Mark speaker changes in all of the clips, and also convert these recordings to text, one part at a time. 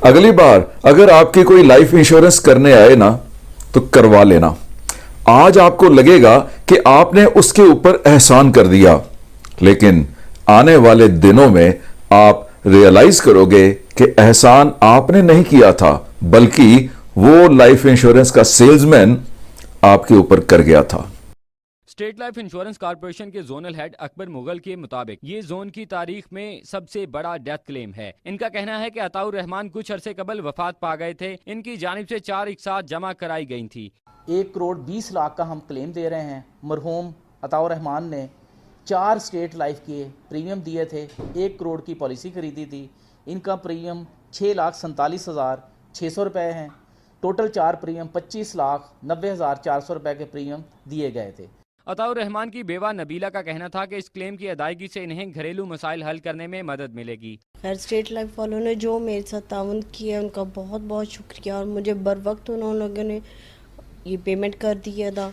Speaker 1: अगली बार अगर आपकी कोई लाइफ इंश्योरेंस करने आए ना, तो करवा लेना। आज आपको लगेगा कि आपने उसके ऊपर एहसान कर दिया, लेकिन आने वाले दिनों में आप रियलाइज करोगे कि एहसान आपने नहीं किया था, बल्कि वो लाइफ इंश्योरेंस का सेल्समैन आपके ऊपर कर गया था।
Speaker 2: स्टेट लाइफ इंश्योरेंस कॉर्पोरेशन के जोनल हेड अकबर मुगल के मुताबिक ये जोन की तारीख में सबसे बड़ा डेथ क्लेम है। इनका कहना है कि अताउर रहमान कुछ अरसे कबल वफात पा गए थे। इनकी जानिब से 4 इकसात जमा कराई गई थी।
Speaker 3: 1,20,00,000 का हम क्लेम दे रहे हैं। मरहूम अताउर रहमान ने 4 स्टेट लाइफ के प्रीमियम दिए थे, 1 करोड़ की पॉलिसी खरीदी थी। इनका प्रीमियम 6,47,600 रुपये हैं। टोटल 4 प्रीमियम 25,90,400 रुपये के प्रीमियम दिए गए थे।
Speaker 2: अताउर रहमान की बेवा नबीला का कहना था कि इस क्लेम की अदायगी से इन्हें घरेलू मसाइल हल करने में मदद मिलेगी।
Speaker 4: खैर, स्टेट लाइफ वालों ने जो मेरे साथ ताउन किया है उनका बहुत बहुत शुक्रिया, और मुझे बर वक्त उन लोगों ने ये पेमेंट कर दिया था।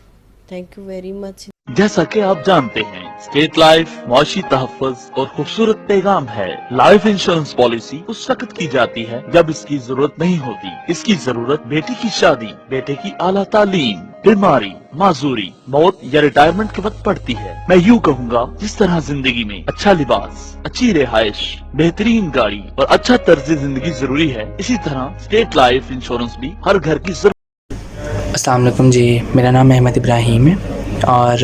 Speaker 4: Thank you very much.
Speaker 5: जैसा कि आप जानते हैं, स्टेट लाइफ मुआशी तहफ़्फ़ुज़ और खूबसूरत पैगाम है। लाइफ इंश्योरेंस पॉलिसी उस वक्त की जाती है जब इसकी जरूरत नहीं होती। इसकी जरूरत बेटी की शादी, बेटे की आला तालीम, बीमारी, माजूरी, मौत या रिटायरमेंट के वक्त पड़ती है। मैं यूँ कहूँगा, जिस तरह जिंदगी में अच्छा लिबास, अच्छी रिहाइश, बेहतरीन गाड़ी और अच्छा तर्ज जिंदगी जरूरी है, इसी तरह स्टेट लाइफ इंश्योरेंस भी हर घर की जरूरत।
Speaker 6: अस्सलाम वालेकुम जी, मेरा नाम अहमद इब्राहिम है और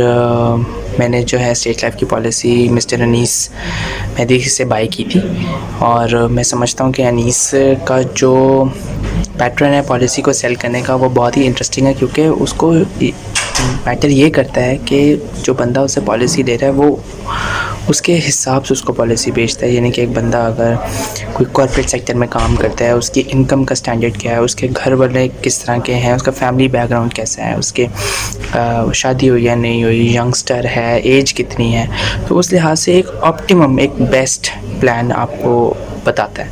Speaker 6: मैंने जो है स्टेट लाइफ की पॉलिसी मिस्टर अनीस मेहदी से बाई की थी। और मैं समझता हूँ कि अनीस का जो पैटर्न है पॉलिसी को सेल करने का, वो बहुत ही इंटरेस्टिंग है, क्योंकि उसको मैटर ये करता है कि जो बंदा उसे पॉलिसी दे रहा है वो उसके हिसाब से उसको पॉलिसी बेचता है। यानी कि एक बंदा अगर कोई कॉर्पोरेट सेक्टर में काम करता है, उसकी इनकम का स्टैंडर्ड क्या है, उसके घर वाले किस तरह के हैं, उसका फैमिली बैकग्राउंड कैसा है, उसके शादी हुई या नहीं हुई, यंगस्टर है, एज कितनी है, तो उस लिहाज से एक ऑप्टिमम, एक बेस्ट प्लान आपको बताता है।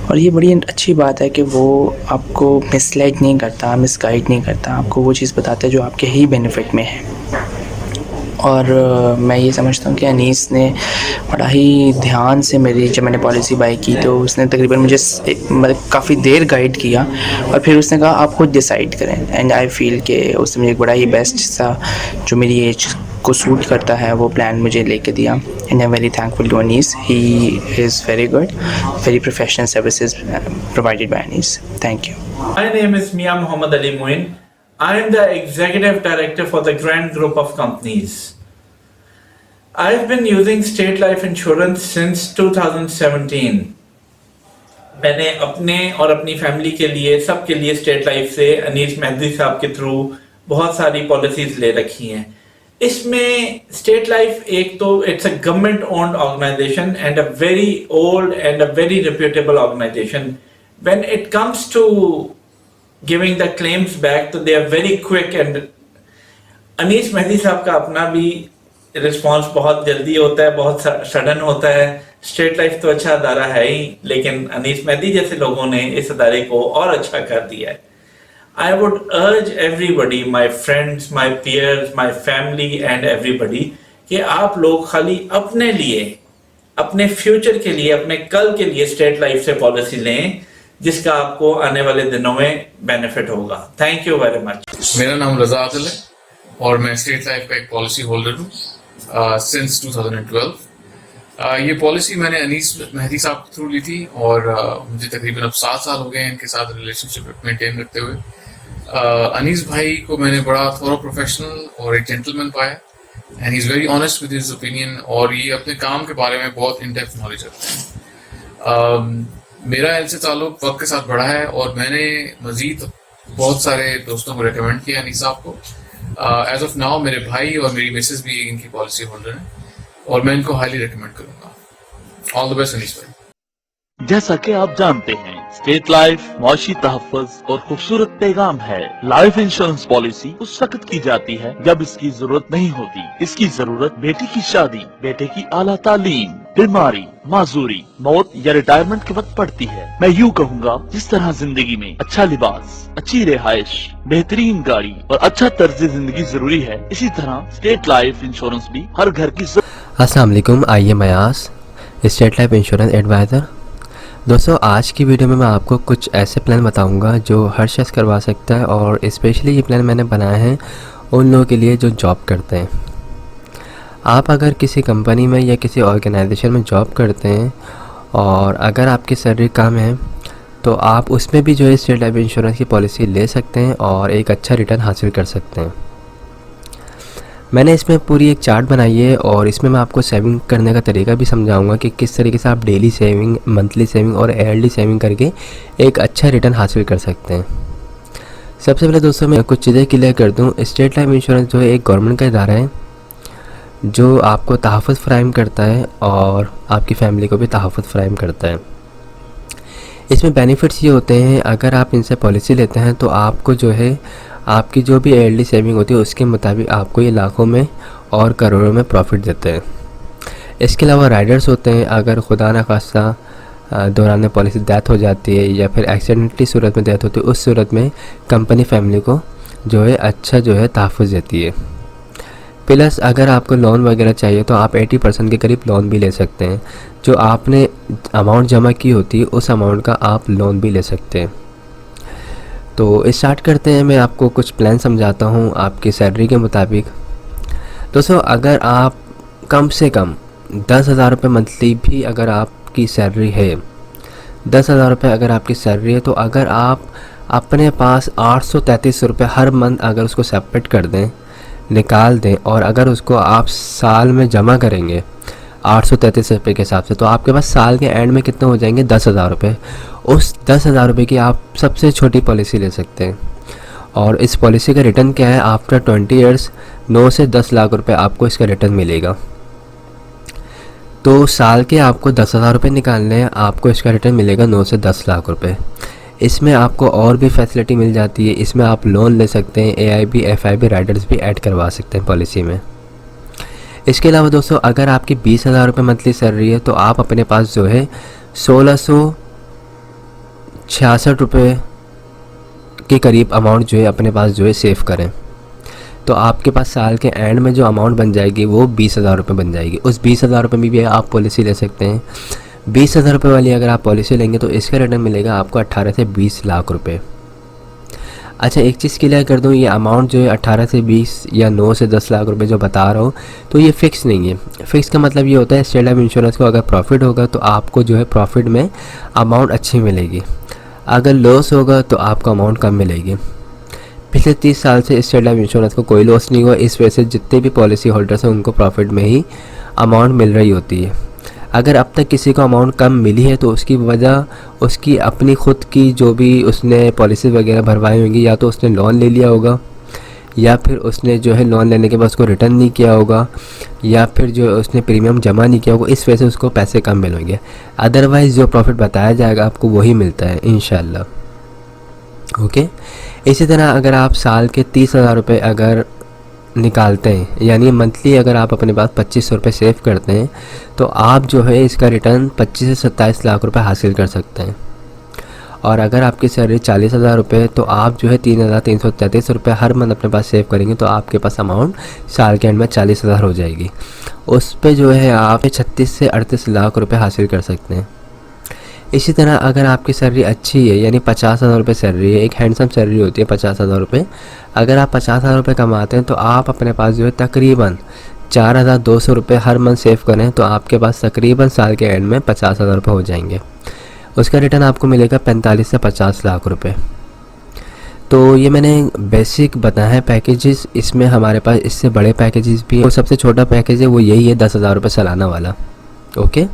Speaker 6: और ये बड़ी अच्छी बात है कि वो आपको मिसलाइड नहीं करता, मिसगाइड नहीं करता, आपको वो चीज़ बताता है जो आपके ही बेनिफिट में है। और मैं ये समझता हूँ कि अनीस ने बड़ा ही ध्यान से जब मैंने पॉलिसी बाई की तो उसने तकरीबन मुझे मतलब काफ़ी देर गाइड किया, और फिर उसने कहा आप खुद डिसाइड करें। एंड आई फील कि उसने मुझे एक बड़ा ही बेस्ट सा जो मेरी एज को सूट करता है वो प्लान मुझे लेके दिया। And I am very thankful to Anees, he is very good, very professional services provided by Anees. Thank you.
Speaker 7: My name is Mia Muhammad Ali Moin. I am the Executive Director for the Grand Group of Companies. I've been using State Life Insurance since 2017. मैंने अपने और अपनी family के लिए, सबके लिए state life से अनीस मेहदी साहब के थ्रू बहुत सारी पॉलिसीज ले रखी हैं। इसमें स्टेट लाइफ एक तो it's a government owned organisation and a very old and a very reputable organisation. When it comes to giving the claims back, तो they are very quick and Anees Mehdi साहब का अपना भी रिस्पॉन्स बहुत जल्दी होता है, बहुत सडन होता है। स्टेट लाइफ तो अच्छा अदारा है ही, लेकिन अनीस मेहदी जैसे लोगों ने इस अदारे को और अच्छा कर दिया है। I would urge everybody, my friends, my peers, my family and everybody, कि आप लोग खाली अपने लिए, अपने फ्यूचर के लिए, अपने कल के लिए स्टेट लाइफ से पॉलिसी लें, जिसका आपको आने वाले दिनों में बेनिफिट होगा। Thank you very much.
Speaker 8: मेरा नाम रजा आदिल है और मैं स्टेट लाइफ का एक पॉलिसी होल्डर हूँ सिंस 2012। ये पॉलिसी मैंने अनीस मेहदी साहब के थ्रू ली थी और मुझे तकरीबन अब 7 साल हो गए हैं इनके साथ रिलेशनशिप मेंटेन रखते हुए। अनीस भाई को मैंने बड़ा थोड़ा प्रोफेशनल और एक जेंटलमैन पाया, and he is very honest with his opinion, और ये अपने काम के बारे में बहुत इन डेप्थ नॉलेज रखते हैं। मेरा इनसे ताल्लुक वक्त के साथ बढ़ा है और मैंने मजीद बहुत सारे दोस्तों को रिकमेंड किया अनीस साहब को। एज ऑफ नाउ मेरे भाई और मेरी मिसेस भी इनकी पॉलिसी होल्डर हैं और मैं इनको हाईली रिकमेंड करूँगा। ऑल द बेस्ट अनीस भाई।
Speaker 5: जैसा कि आप जानते हैं, स्टेट लाइफ मुआशी तहफ़्फ़ुज़ और खूबसूरत पैगाम है। लाइफ इंश्योरेंस पॉलिसी उस वक्त की जाती है जब इसकी जरूरत नहीं होती। इसकी जरूरत बेटी की शादी, बेटे की आला तालीम, बीमारी, माजूरी, मौत या रिटायरमेंट के वक्त पड़ती है। मैं यूँ कहूँगा, जिस तरह जिंदगी में अच्छा लिबास, अच्छी रिहाइश, बेहतरीन गाड़ी और अच्छा तर्ज जिंदगी जरूरी है, इसी तरह स्टेट लाइफ इंश्योरेंस भी हर घर की
Speaker 9: अस्सलाम वालेकुम, I am Ayas, State Life insurance advisor. दोस्तों आज की वीडियो में मैं आपको कुछ ऐसे प्लान बताऊंगा जो हर शख्स करवा सकता है और स्पेशली ये प्लान मैंने बनाया है उन लोगों के लिए जो जॉब करते हैं। आप अगर किसी कंपनी में या किसी ऑर्गेनाइजेशन में जॉब करते हैं और अगर आपकी सैलरी कम है तो आप उसमें भी जो है स्टेट लाइफ इंश्योरेंस की पॉलिसी ले सकते हैं और एक अच्छा रिटर्न हासिल कर सकते हैं। मैंने इसमें पूरी एक चार्ट बनाई है और इसमें मैं आपको सेविंग करने का तरीका भी समझाऊंगा कि किस तरीके से आप डेली सेविंग, मंथली सेविंग और ईयरली सेविंग करके एक अच्छा रिटर्न हासिल कर सकते हैं। सबसे पहले दोस्तों मैं कुछ चीज़ें क्लियर कर दूं। स्टेट लाइफ इंश्योरेंस जो है एक गवर्नमेंट का इदारा है जो आपको तहफ़्फ़ुज़ फ़राहम करता है और आपकी फ़ैमिली को भी तहफ़्फ़ुज़ फ़राहम करता है। इसमें बेनिफिट्स ये होते हैं, अगर आप इनसे पॉलिसी लेते हैं तो आपको जो है आपकी जो भी ईयरली सेविंग होती है उसके मुताबिक आपको ये लाखों में और करोड़ों में प्रॉफिट देते हैं। इसके अलावा राइडर्स होते हैं, अगर खुदा न खास्ता दौरान पॉलिसी डेथ हो जाती है या फिर एक्सीडेंटली सूरत में डेथ होती है, उस सूरत में कंपनी फैमिली को जो है अच्छा जो है तहफ़्फ़ुज़ देती है। प्लस अगर आपको लोन वगैरह चाहिए तो आप 80% के करीब लोन भी ले सकते हैं। जो आपने अमाउंट जमा की होती है उस अमाउंट का आप लोन भी ले सकते हैं। तो स्टार्ट करते हैं। मैं आपको कुछ प्लान समझाता हूँ आपकी सैलरी के मुताबिक। दोस्तों अगर आप कम से कम 10,000 रुपये मंथली भी अगर आपकी सैलरी है, 10,000 रुपये अगर आपकी सैलरी है, तो अगर आप अपने पास 833 रुपये हर मंथ अगर उसको सेपरेट कर दें, निकाल दें और अगर उसको आप साल में जमा करेंगे 833 रुपये के हिसाब से, तो आपके पास साल के एंड में कितने हो जाएंगे? 10,000 रुपये। उस 10,000 रुपये की आप सबसे छोटी पॉलिसी ले सकते हैं और इस पॉलिसी का रिटर्न क्या है? आफ्टर 20 ईयर्स 9 से 10 लाख रुपये आपको इसका रिटर्न मिलेगा। तो साल के आपको 10,000 रुपये निकालने हैं, आपको इसका रिटर्न मिलेगा 9 से 10 लाख रुपये। इसमें आपको और भी फैसिलिटी मिल जाती है। इसमें आप लोन ले सकते हैं, AIB FIB राइडर्स भी ऐड करवा सकते हैं पॉलिसी में। इसके अलावा दोस्तों अगर आपकी 20,000 रुपये मंथली सैलरी है तो आप अपने पास जो है 1666 रुपये के करीब अमाउंट जो है अपने पास जो है सेव करें, तो आपके पास साल के एंड में जो अमाउंट बन जाएगी वो 20,000 रुपये बन जाएगी। उस 20,000 रुपये में भी आप पॉलिसी ले सकते हैं। 20,000 रुपये वाली अगर आप पॉलिसी लेंगे तो इसका रिटर्न मिलेगा आपको 18 से 20 लाख रुपये। अच्छा एक चीज़ क्लियर कर दूं, ये अमाउंट जो है 18 से 20 या 9 से 10 लाख रुपए जो बता रहा हूँ तो ये फ़िक्स नहीं है। फ़िक्स का मतलब ये होता है स्टेट लाइफ इंश्योरेंस को अगर प्रॉफिट होगा तो आपको जो है प्रॉफिट में अमाउंट अच्छी मिलेगी, अगर लॉस होगा तो आपको अमाउंट कम मिलेगी। पिछले 30 साल से स्टेट लाइफ इंश्योरेंस को कोई लॉस नहीं हुआ, इस वजह से जितने भी पॉलिसी होल्डर्स हैं उनको प्रॉफिट में ही अमाउंट मिल रही होती है। अगर अब तक किसी को अमाउंट कम मिली है तो उसकी वजह उसकी अपनी ख़ुद की जो भी उसने पॉलिसी वगैरह भरवाई होंगी, या तो उसने लोन ले लिया होगा या फिर उसने जो है लोन लेने के बाद उसको रिटर्न नहीं किया होगा या फिर जो उसने प्रीमियम जमा नहीं किया होगा, इस वजह से उसको पैसे कम मिलेंगे। अदरवाइज़ जो प्रॉफिट बताया जाएगा आपको वही मिलता है इंशाल्लाह। ओके, इसी तरह अगर आप साल के 30,000 रुपये अगर निकालते हैं, यानी मंथली अगर आप अपने पास 2500 रुपये सेव करते हैं तो आप जो है इसका रिटर्न 25 से 27 लाख रुपए हासिल कर सकते हैं। और अगर आपकी सैलरी 40,000 रुपये तो आप जो है 3,333 रुपये हर मंथ अपने पास सेव करेंगे तो आपके पास अमाउंट साल के एंड में 40,000 हो जाएगी। उस पर जो है आप 36 से 38 लाख रुपये हासिल कर सकते हैं। इसी तरह अगर आपकी सैलरी अच्छी है, यानी 50,000 रुपये सैलरी है, एक हैंडसम सैलरी होती है 50,000 रुपये, अगर आप 50,000 रुपये कमाते हैं तो आप अपने पास जो है तकरीबन 4,200 रुपये हर मंथ सेव करें तो आपके पास तकरीबन साल के एंड में 50,000 रुपये हो जाएंगे। उसका रिटर्न आपको मिलेगा 45 से 50 लाख रुपये। तो ये मैंने बेसिक बताया है पैकेजेस, इसमें हमारे पास इससे बड़े पैकेजेस भी हैं। तो सबसे छोटा पैकेज है वो यही है 10,000 रुपये सालाना वाला। ओके,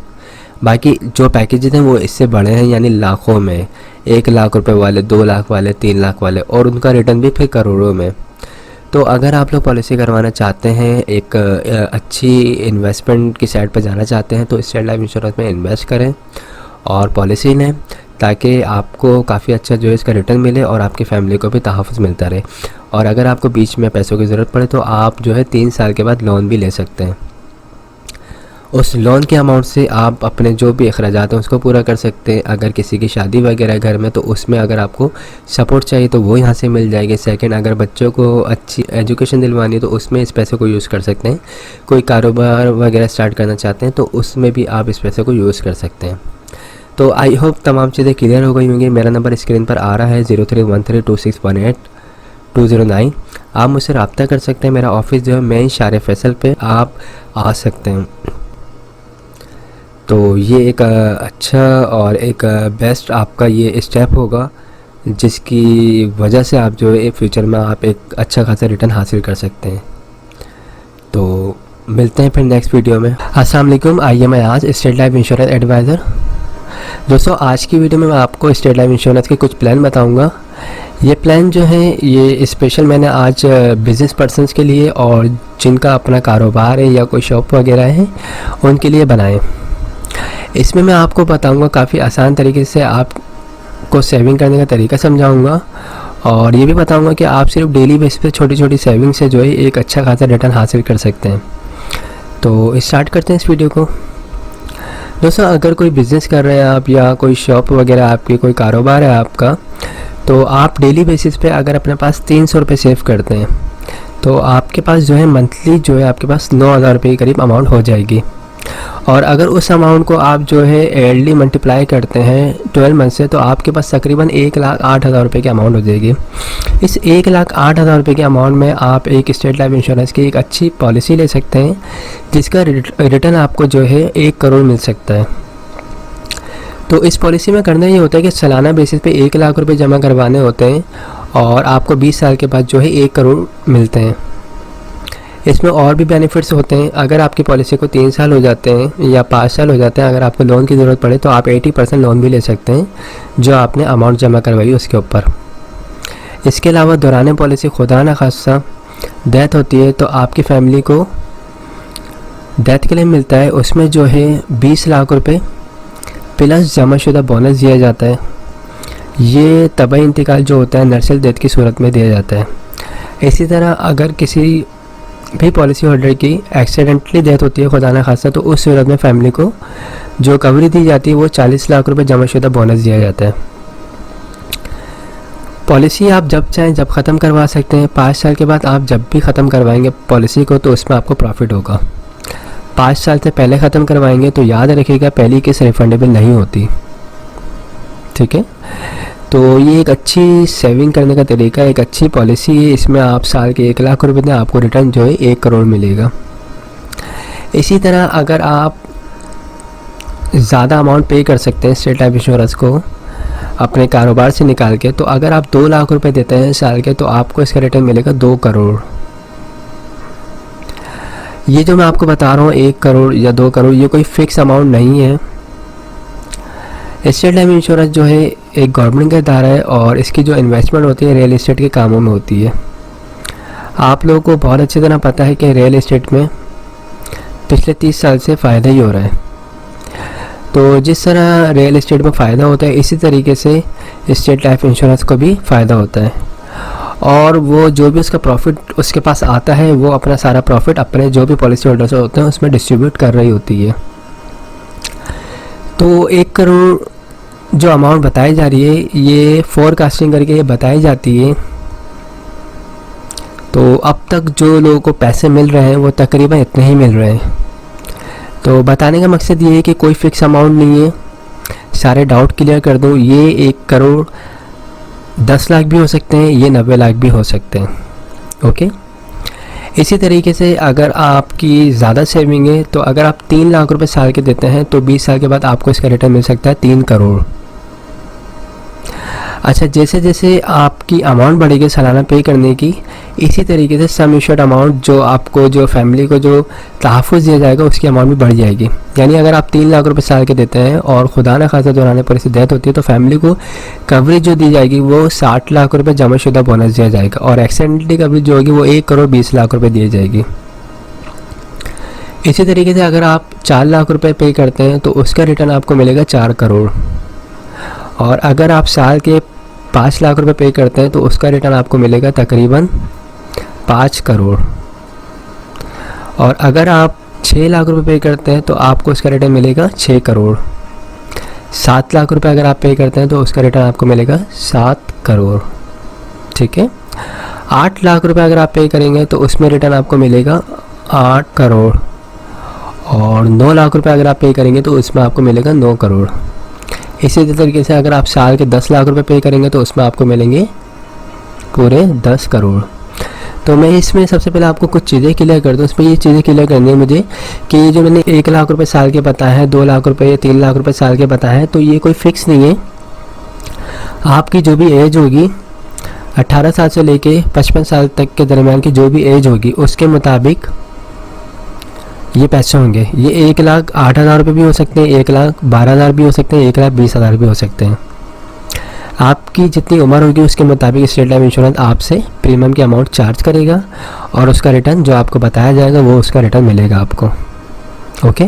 Speaker 9: बाकी जो पैकेजेस हैं वो इससे बड़े हैं, यानी लाखों में, 1 लाख रुपए वाले, 2 लाख वाले, 3 लाख वाले, और उनका रिटर्न भी फिर करोड़ों में। तो अगर आप लोग पॉलिसी करवाना चाहते हैं, एक अच्छी इन्वेस्टमेंट की साइड पर जाना चाहते हैं तो स्टेट लाइफ इंश्योरेंस में इन्वेस्ट करें और पॉलिसी लें ताकि आपको काफ़ी अच्छा जो है इसका रिटर्न मिले और आपकी फैमिली को भी तहफ़्फ़ुज़ मिलता रहे। और अगर आपको बीच में पैसों की ज़रूरत पड़े तो आप जो है 3 साल के बाद लोन भी ले सकते हैं। उस लोन के अमाउंट से आप अपने जो भी अखराजात हैं उसको पूरा कर सकते हैं। अगर किसी की शादी वगैरह घर में तो उसमें अगर आपको सपोर्ट चाहिए तो वो यहाँ से मिल जाएगी। सेकंड, अगर बच्चों को अच्छी एजुकेशन दिलवानी है तो उसमें इस पैसे को यूज़ कर सकते हैं। कोई कारोबार वगैरह स्टार्ट करना चाहते हैं तो उसमें भी आप इस पैसे को यूज़ कर सकते हैं। तो आई होप तमाम चीज़ें क्लियर हो गई होंगी। मेरा नंबर स्क्रीन पर आ रहा है 03132618 आप मुझसे रब्ता कर सकते हैं। मेरा ऑफिस जो है मेन शार फैसल पे आप आ सकते हैं। तो ये एक अच्छा और एक बेस्ट आपका ये स्टेप होगा जिसकी वजह से आप जो है फ्यूचर में आप एक अच्छा खासा रिटर्न हासिल कर सकते हैं। तो मिलते हैं फिर नेक्स्ट वीडियो में। अस्सलाम वालेकुम। आइए मैं आज स्टेट लाइफ इंश्योरेंस एडवाइज़र। दोस्तों आज की वीडियो में मैं आपको स्टेट लाइफ इंश्योरेंस के कुछ प्लान बताऊंगा। ये प्लान जो है ये स्पेशल मैंने आज बिज़नेस पर्सनस के लिए और जिनका अपना कारोबार है या कोई शॉप वगैरह है उनके लिए बनाए। इसमें मैं आपको बताऊंगा काफ़ी आसान तरीके से आपको सेविंग करने का तरीका समझाऊंगा और ये भी बताऊंगा कि आप सिर्फ डेली बेस पे छोटी छोटी सेविंग से जो है एक अच्छा खासा रिटर्न हासिल कर सकते हैं। तो स्टार्ट करते हैं इस वीडियो को। दोस्तों अगर कोई बिज़नेस कर रहे हैं आप या कोई शॉप वगैरह आपकी कोई कारोबार है आपका, तो आप डेली बेसिस पे अगर अपने पास 300 रुपये सेव करते हैं तो आपके पास जो है मंथली जो है आपके पास 9,000 रुपये के करीब अमाउंट हो जाएगी। और अगर उस अमाउंट को आप जो है ईयरली मल्टीप्लाई करते हैं 12 मंथ से तो आपके पास तकरीबन 1,08,000 रुपये की अमाउंट हो जाएगी। इस 1,08,000 रुपये के अमाउंट में आप एक स्टेट लाइफ इंश्योरेंस की एक अच्छी पॉलिसी ले सकते हैं जिसका रिटर्न आपको जो है 1 करोड़ मिल सकता है। तो इस पॉलिसी में करना ये होता है कि सालाना बेसिस पे 1 लाख रुपए जमा करवाने होते हैं और आपको 20 साल के बाद जो है 1 करोड़ मिलते हैं। इसमें और भी बेनिफिट्स होते हैं। अगर आपकी पॉलिसी को 3 साल हो जाते हैं या 5 साल हो जाते हैं, अगर आपको लोन की ज़रूरत पड़े तो आप 80% लोन भी ले सकते हैं जो आपने अमाउंट जमा करवाई उसके ऊपर। इसके अलावा दौरान पॉलिसी खुदा न खासा डेथ होती है तो आपकी फैमिली को डेथ क्लेम मिलता है। उसमें जो है 20 लाख रुपये प्लस जमाशुदा बोनस दिया जाता है। ये तबाही इंतकाल जो होता है नर्सल डेथ की सूरत में दिया जाता है। इसी तरह अगर किसी भी पॉलिसी होल्डर की एक्सीडेंटली डेथ होती है खुदा न खासा तो उस सूरत में फैमिली को जो कवरी दी जाती है वो 40 लाख रुपए जमाशुदा बोनस दिया जाता है। पॉलिसी आप जब चाहें जब ख़त्म करवा सकते हैं। 5 साल के बाद आप जब भी ख़त्म करवाएंगे पॉलिसी को तो उसमें आपको प्रॉफिट होगा। 5 साल से पहले ख़त्म करवाएंगे तो याद रखिएगा पहली किस्त रिफंडेबल नहीं होती। ठीक है, तो ये एक अच्छी सेविंग करने का तरीका, एक अच्छी पॉलिसी है। इसमें आप साल के 1 लाख रुपए दें आपको रिटर्न जो है 1 करोड़ मिलेगा। इसी तरह अगर आप ज़्यादा अमाउंट पे कर सकते हैं स्टेट लाइफ इंश्योरेंस को अपने कारोबार से निकाल के, तो अगर आप 2 लाख रुपए देते हैं साल के तो आपको इसका रिटर्न मिलेगा 2 करोड़। ये जो मैं आपको बता रहा हूँ 1 करोड़ या 2 करोड़ ये कोई फिक्स अमाउंट नहीं है। स्टेट लाइफ इंश्योरेंस जो है एक गवर्नमेंट का इदारा है और इसकी जो इन्वेस्टमेंट होती है रियल एस्टेट के कामों में होती है। आप लोगों को बहुत अच्छी तरह पता है कि रियल एस्टेट में पिछले 30 साल से फ़ायदा ही हो रहा है। तो जिस तरह रियल एस्टेट में फ़ायदा होता है इसी तरीके से स्टेट लाइफ इंश्योरेंस को भी फ़ायदा होता है और वो जो भी उसका प्रॉफिट उसके पास आता है वो अपना सारा प्रॉफिट अपने जो भी पॉलिसी होल्डर्स होते हैं उसमें डिस्ट्रीब्यूट कर रही होती है। तो 1 करोड़ जो अमाउंट बताई जा रही है ये फोरकास्टिंग करके ये बताई जाती है। तो अब तक जो लोगों को पैसे मिल रहे हैं वो तकरीबन इतने ही मिल रहे हैं। तो बताने का मकसद ये है कि कोई फ़िक्स अमाउंट नहीं है। सारे डाउट क्लियर कर दूँ, ये 1 करोड़ 10 लाख भी हो सकते हैं, ये 90 लाख भी हो सकते हैं। ओके, इसी तरीके से अगर आपकी ज़्यादा सेविंग है तो अगर आप 3 लाख रुपए साल के देते हैं तो 20 साल के बाद आपको इसका रिटर्न मिल सकता है 3 करोड़। अच्छा, जैसे जैसे आपकी अमाउंट बढ़ेगी सालाना पे करने की, इसी तरीके से सम एश्योर्ड अमाउंट जो आपको जो फैमिली को जो तहफ़्फ़ुज़ दिया जाएगा उसकी अमाउंट भी बढ़ जाएगी। यानी अगर आप 3 लाख रुपए साल के देते हैं और खुदा न खासा दौरान पर डेथ होती है तो फैमिली को कवरेज जो दी जाएगी वो 60 लाख रुपये जमाशुदा बोनस दिया जाएगा और एक्सीडेंटली कवरेज जो होगी वो 1 करोड़ 20 लाख रुपये दी जाएगी। इसी तरीके से अगर आप 4 लाख रुपए पे करते हैं तो उसका रिटर्न आपको मिलेगा 4 करोड़ और अगर आप साल के 5 लाख रुपए पे करते हैं तो उसका रिटर्न आपको मिलेगा तकरीबन 5 करोड़ और अगर आप 6 लाख रुपए पे करते हैं तो आपको उसका रिटर्न मिलेगा 6 करोड़। 7 लाख रुपए अगर आप पे करते हैं तो उसका रिटर्न आपको मिलेगा 7 करोड़। ठीक है, 8 लाख रुपए अगर आप पे करेंगे तो उसमें रिटर्न आपको मिलेगा 8 करोड़ और 9 लाख रुपए अगर आप पे करेंगे तो उसमें आपको मिलेगा 9 करोड़। इसी तरीके से अगर आप साल के 10 लाख रुपए पे करेंगे तो उसमें आपको मिलेंगे पूरे 10 करोड़। तो मैं इसमें सबसे पहले आपको कुछ चीज़ें क्लियर कर दूँ। इसमें ये चीज़ें क्लियर करनी है मुझे कि ये जो मैंने 1 लाख रुपए साल के बताया है, 2 लाख रुपए या 3 लाख रुपए साल के बताया है, तो ये कोई फिक्स नहीं है। आपकी जो भी एज होगी 18 साल से लेके 55 साल तक के दरमियान की जो भी एज होगी उसके मुताबिक ये पैसे होंगे। ये 1,08,000 रुपये भी हो सकते हैं, 1,12,000 भी हो सकते हैं, 1,20,000 भी हो सकते हैं। आपकी जितनी उम्र होगी उसके मुताबिक स्टेट लाइफ इंश्योरेंस आपसे प्रीमियम की अमाउंट चार्ज करेगा और उसका रिटर्न जो आपको बताया जाएगा वो उसका रिटर्न मिलेगा आपको। ओके,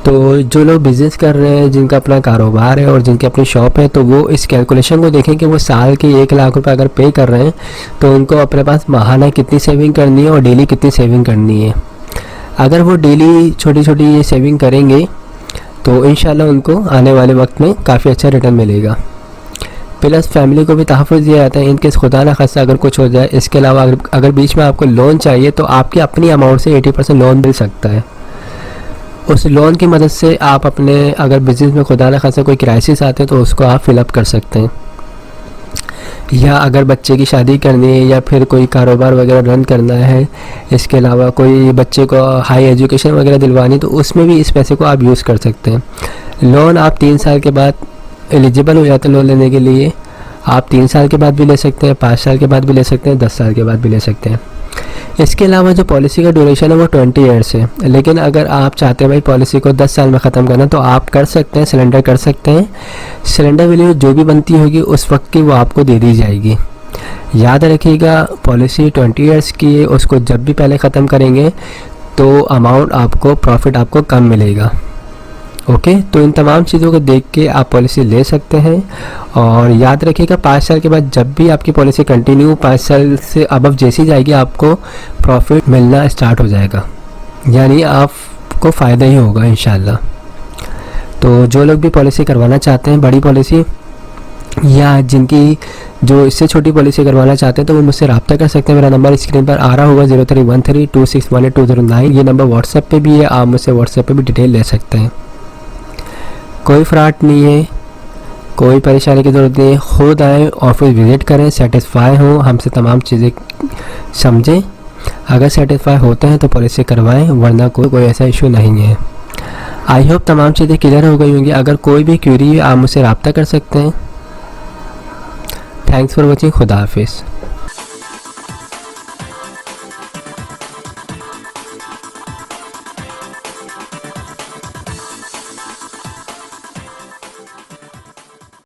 Speaker 9: तो जो लोग बिज़नेस कर रहे हैं, जिनका अपना कारोबार है और जिनकी अपनी शॉप है, तो वो इस कैलकुलेशन को देखें कि वो साल के 1 लाख रुपए अगर पे कर रहे हैं तो उनको अपने पास माहाना कितनी सेविंग करनी है और डेली कितनी सेविंग करनी है। अगर वो डेली छोटी छोटी ये सेविंग करेंगे तो इंशाल्लाह उनको आने वाले वक्त में काफ़ी अच्छा रिटर्न मिलेगा। प्लस फैमिली को भी तहफ़्फ़ुज़ दिया जाता है इनकेस खुदा ना खास्ता अगर कुछ हो जाए। इसके अलावा अगर बीच में आपको लोन चाहिए तो आपकी अपनी अमाउंट से 80% लोन मिल सकता है। उस लोन की मदद से आप अपने अगर बिज़नेस में खुदा ना खास्ता कोई क्राइसिस आते हैं तो उसको आप फिलअप कर सकते हैं। या अगर बच्चे की शादी करनी है या फिर कोई कारोबार वगैरह रन करना है, इसके अलावा कोई बच्चे को हाई एजुकेशन वगैरह दिलवानी, तो उसमें भी इस पैसे को आप यूज़ कर सकते हैं। लोन आप 3 साल के बाद एलिजिबल हो जाते हैं लोन लेने के लिए। आप 3 साल के बाद भी ले सकते हैं, 5 साल के बाद भी ले सकते हैं, 10 साल के बाद भी ले सकते हैं। इसके अलावा जो पॉलिसी का ड्यूरेशन है वो 20 ईयर्स है, लेकिन अगर आप चाहते हैं भाई पॉलिसी को 10 साल में ख़त्म करना तो आप कर सकते हैं, सिलेंडर कर सकते हैं। सिलेंडर वैल्यू जो भी बनती होगी उस वक्त की वो आपको दे दी जाएगी। याद रखिएगा पॉलिसी 20 ईयर्स की है, उसको जब भी पहले ख़त्म करेंगे तो अमाउंट आपको प्रॉफिट आपको कम मिलेगा। ओके, तो इन तमाम चीज़ों को देख के आप पॉलिसी ले सकते हैं। और याद रखिएगा 5 साल के बाद जब भी आपकी पॉलिसी कंटिन्यू 5 साल से अबव जैसी जाएगी आपको प्रॉफिट मिलना स्टार्ट हो जाएगा, यानी आपको फ़ायदा ही होगा इंशाल्लाह। तो जो लोग भी पॉलिसी करवाना चाहते हैं बड़ी पॉलिसी या जिनकी जो इससे छोटी पॉलिसी करवाना चाहते हैं तो वो मुझसे रब्ता कर सकते हैं। मेरा नंबर स्क्रीन पर आ रहा होगा 031326182009। ये नंबर व्हाट्सएप पे भी है, आप मुझसे व्हाट्सएप पे भी डिटेल ले सकते हैं। कोई फ्रॉड नहीं है, कोई परेशानी की ज़रूरत नहीं है। खुद आए, ऑफिस विज़िट करें, सेटिस्फाई हों, हमसे तमाम चीज़ें समझें। अगर सेटिस्फाई होते हैं तो पॉलिसी करवाएं, वरना कोई ऐसा इशू नहीं है। आई होप तमाम चीज़ें क्लियर हो गई होंगी। अगर कोई भी क्वेरी है आप मुझसे रब्ता कर सकते हैं। Thanks for watching. खुदा हाफिज़।